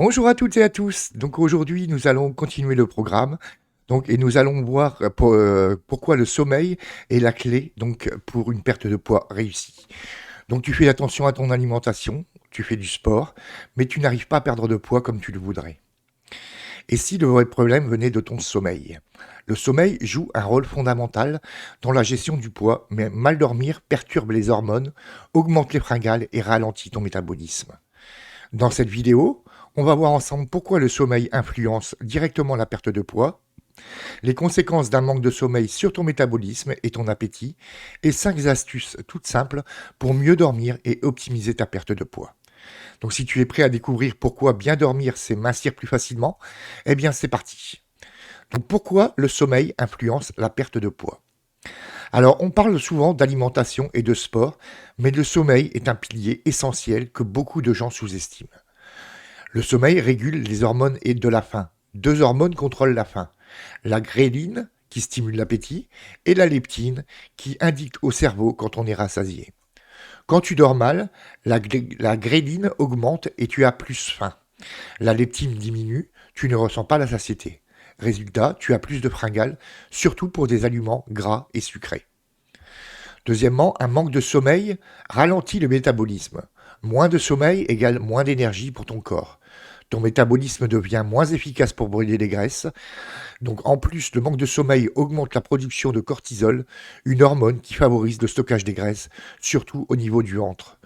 Bonjour à toutes et à tous. Donc aujourd'hui, nous allons continuer le programme. Et nous allons voir pourquoi le sommeil est la clé pour une perte de poids réussie. Donc tu fais attention à ton alimentation, tu fais du sport, mais tu n'arrives pas à perdre de poids comme tu le voudrais. Et si le vrai problème venait de ton sommeil? Le sommeil joue un rôle fondamental dans la gestion du poids, mais mal dormir perturbe les hormones, augmente les fringales et ralentit ton métabolisme. Dans cette vidéo, on va voir ensemble pourquoi le sommeil influence directement la perte de poids, les conséquences d'un manque de sommeil sur ton métabolisme et ton appétit, et 5 astuces toutes simples pour mieux dormir et optimiser ta perte de poids. Donc si tu es prêt à découvrir pourquoi bien dormir c'est mincir plus facilement, eh bien c'est parti. Donc pourquoi le sommeil influence la perte de poids? Alors on parle souvent d'alimentation et de sport, mais le sommeil est un pilier essentiel que beaucoup de gens sous-estiment. Le sommeil régule les hormones et de la faim. Deux hormones contrôlent la faim. La gréline, qui stimule l'appétit, et la leptine, qui indique au cerveau quand on est rassasié. Quand tu dors mal, la gréline augmente et tu as plus faim. La leptine diminue, tu ne ressens pas la satiété. Résultat, tu as plus de fringales, surtout pour des aliments gras et sucrés. Deuxièmement, un manque de sommeil ralentit le métabolisme. Moins de sommeil égale moins d'énergie pour ton corps. Ton métabolisme devient moins efficace pour brûler les graisses. Donc en plus, le manque de sommeil augmente la production de cortisol, une hormone qui favorise le stockage des graisses, surtout au niveau du ventre.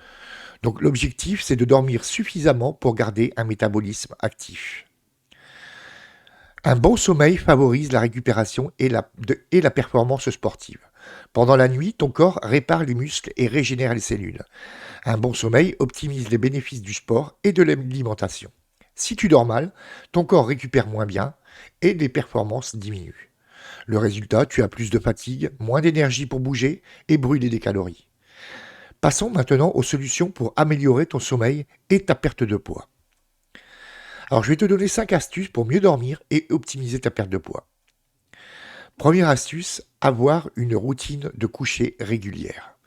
Donc l'objectif, c'est de dormir suffisamment pour garder un métabolisme actif. Un bon sommeil favorise la récupération et la performance sportive. Pendant la nuit, ton corps répare les muscles et régénère les cellules. Un bon sommeil optimise les bénéfices du sport et de l'alimentation. Si tu dors mal, ton corps récupère moins bien et les performances diminuent. Le résultat, tu as plus de fatigue, moins d'énergie pour bouger et brûler des calories. Passons maintenant aux solutions pour améliorer ton sommeil et ta perte de poids. Alors je vais te donner 5 astuces pour mieux dormir et optimiser ta perte de poids. Première astuce, avoir une routine de coucher régulière.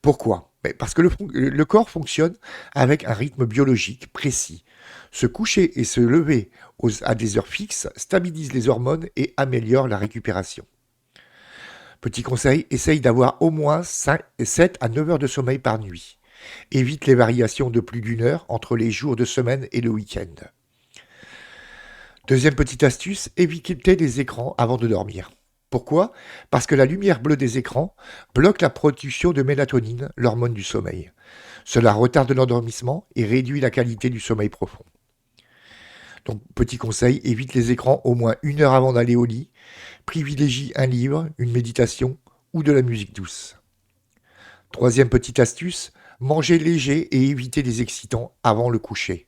Pourquoi? Parce que le corps fonctionne avec un rythme biologique précis. Se coucher et se lever à des heures fixes stabilise les hormones et améliore la récupération. Petit conseil, essaye d'avoir au moins 7 à 9 heures de sommeil par nuit. Évite les variations de plus d'une heure entre les jours de semaine et le week-end. Deuxième petite astuce, éviter les écrans avant de dormir. Pourquoi? Parce que la lumière bleue des écrans bloque la production de mélatonine, l'hormone du sommeil. Cela retarde l'endormissement et réduit la qualité du sommeil profond. Donc, petit conseil, évite les écrans au moins une heure avant d'aller au lit. Privilégie un livre, une méditation ou de la musique douce. Troisième petite astuce, manger léger et éviter les excitants avant le coucher.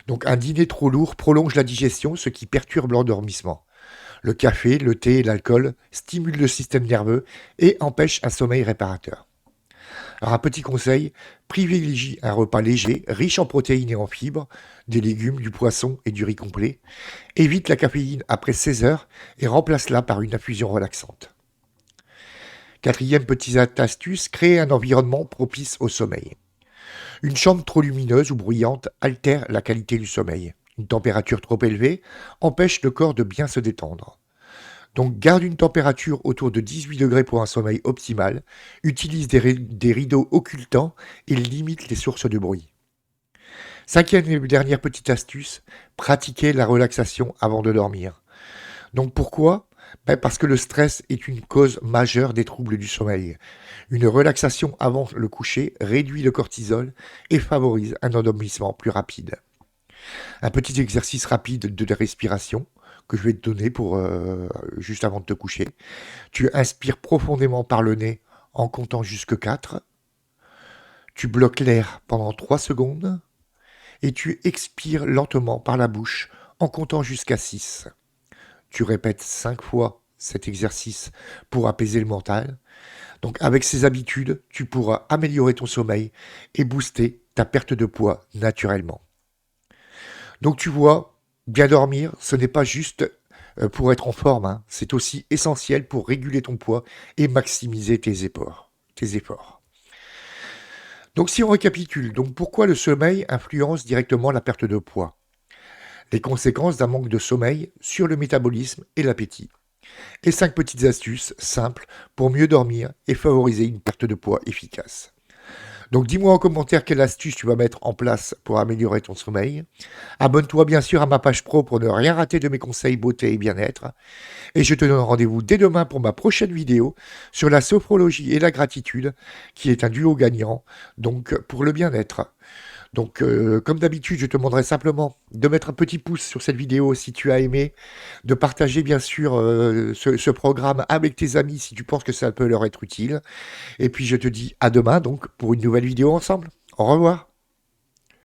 Donc un dîner trop lourd prolonge la digestion, ce qui perturbe l'endormissement. Le café, le thé et l'alcool stimulent le système nerveux et empêchent un sommeil réparateur. Alors un petit conseil, privilégie un repas léger, riche en protéines et en fibres, des légumes, du poisson et du riz complet. Évite la caféine après 16 heures et remplace-la par une infusion relaxante. Quatrième petite astuce, créer un environnement propice au sommeil. Une chambre trop lumineuse ou bruyante altère la qualité du sommeil. Une température trop élevée empêche le corps de bien se détendre. Donc garde une température autour de 18 degrés pour un sommeil optimal, utilise des rideaux occultants et limite les sources de bruit. Cinquième et dernière petite astuce, pratiquer la relaxation avant de dormir. Donc pourquoi? Parce que le stress est une cause majeure des troubles du sommeil. Une relaxation avant le coucher réduit le cortisol et favorise un endormissement plus rapide. Un petit exercice rapide de respiration que je vais te donner pour juste avant de te coucher. Tu inspires profondément par le nez en comptant jusque 4. Tu bloques l'air pendant 3 secondes et tu expires lentement par la bouche en comptant jusqu'à 6. Tu répètes 5 fois cet exercice pour apaiser le mental. Donc avec ces habitudes, tu pourras améliorer ton sommeil et booster ta perte de poids naturellement. Donc tu vois, bien dormir, ce n'est pas juste pour être en forme, hein. C'est aussi essentiel pour réguler ton poids et maximiser tes efforts. Donc si on récapitule, donc pourquoi le sommeil influence directement la perte de poids? les conséquences d'un manque de sommeil sur le métabolisme et l'appétit, et 5 petites astuces simples pour mieux dormir et favoriser une perte de poids efficace. Donc dis-moi en commentaire quelle astuce tu vas mettre en place pour améliorer ton sommeil. Abonne-toi bien sûr à ma page pro pour ne rien rater de mes conseils beauté et bien-être. Et je te donne rendez-vous dès demain pour ma prochaine vidéo sur la sophrologie et la gratitude, qui est un duo gagnant, donc pour le bien-être. Donc, comme d'habitude, je te demanderai simplement de mettre un petit pouce sur cette vidéo si tu as aimé, de partager bien sûr ce programme avec tes amis si tu penses que ça peut leur être utile. Et puis je te dis à demain donc pour une nouvelle vidéo ensemble. Au revoir.